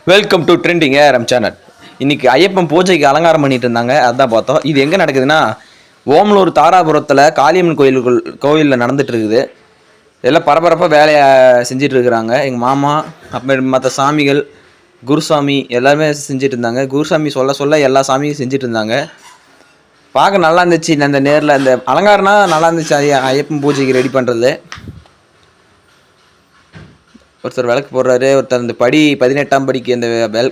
Welcome to trending ARM channel. இன்னைக்கு ஐயப்பன் பூஜைக்கு அலங்காரம் பண்ணிட்டு இருந்தாங்க, அதான் பார்த்தோம். இது எங்கே நடக்குதுன்னா, ஓமலூர் தாராபுரத்தில் காளியம்மன் கோயிலில் நடந்துட்டு இருக்குது. எல்லாம் பரபரப்பாக வேலையை செஞ்சிட்டு இருக்கிறாங்க. எங்கள் மாமா அப்புறம் மற்ற சாமிகள், குருசாமி எல்லாருமே செஞ்சுட்டு இருந்தாங்க. குருசாமி சொல்ல எல்லா சாமியும் செஞ்சுட்டு இருந்தாங்க. பார்க்க நல்லா இருந்துச்சு. அந்த நேரில் அந்த அலங்காரம்னா நல்லா இருந்துச்சு. ஐயப்பன் பூஜைக்கு ரெடி பண்ணுறது. ஒருத்தர் விளக்கு போடுறாரு, ஒருத்தர் அந்த படி 18ஆம் படிக்கு அந்த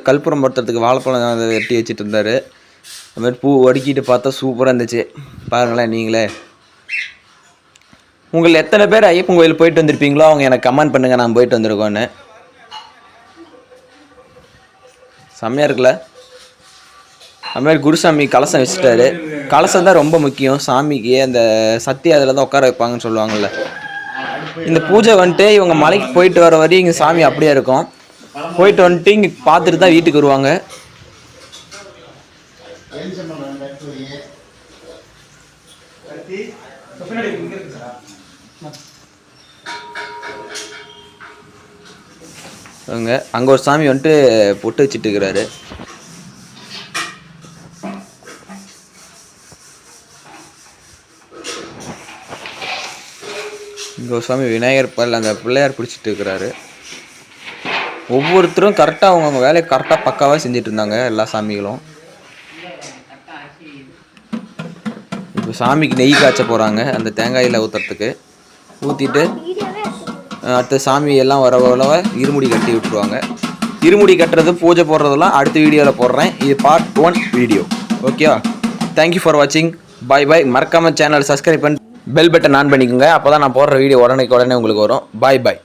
கற்பூரம் பொறுத்துறதுக்கு வாழைப்பழம் வெட்டி வச்சுட்டு இருந்தார். அது மாதிரி பூ அடுக்கிட்டு பார்த்தா சூப்பராக இருந்துச்சு. பாருங்களேன் நீங்களே. உங்களை எத்தனை பேர் ஐயப்பன் கோயில் போயிட்டு வந்திருப்பீங்களோ அவங்க எனக்கு கமெண்ட் பண்ணுங்கள், நான் போயிட்டு வந்திருக்கோன்னு. செம்மையாக இருக்குல்ல? அது மாதிரி குருசாமி கலசம் வச்சுட்டாரு. கலசம் தான் ரொம்ப முக்கியம் சாமிக்கு. அந்த சக்தி அதில் தான் உட்கார வைப்பாங்கன்னு சொல்லுவாங்கள்ல. இந்த பூஜை வந்துட்டு இவங்க மலைக்கு போயிட்டு வர வரையும் இங்கே சாமி அப்படியே இருக்கும். போயிட்டு வந்துட்டு இங்கே பார்த்துட்டு தான் வீட்டுக்கு வருவாங்க. அங்கே ஒரு சாமி வந்துட்டு பொட்டு வச்சுட்டு இருக்கிறாரு. இங்கே ஒரு சாமி விநாயகர் அந்த பிள்ளையார் பிடிச்சிட்டு இருக்கிறாரு. ஒவ்வொருத்தரும் கரெக்டாக அவங்க வேலையை கரெக்டாக பக்காவாக செஞ்சுட்டு இருந்தாங்க எல்லா சாமிகளும். இப்போ சாமிக்கு நெய் காய்ச்ச போகிறாங்க அந்த தேங்காயில் ஊற்றுறதுக்கு. ஊற்றிட்டு அடுத்த சாமி எல்லாம் வர இருமுடி கட்டி விட்டுருவாங்க. இருமுடி கட்டுறது பூஜை போடுறதெல்லாம் அடுத்த வீடியோவில் போடுறேன். இது பார்ட் 1 வீடியோ. ஓகேவா? தேங்க்யூ ஃபார் வாட்சிங். பாய் பாய். மறக்காமல் சேனல் சப்ஸ்கிரைப் பண்ணி பெல் பட்டன் ஆன் பண்ணிக்கோங்க. அப்போ தான் நான் போடுற வீடியோ உடனே உங்களுக்கு வரும். பாய் பாய்.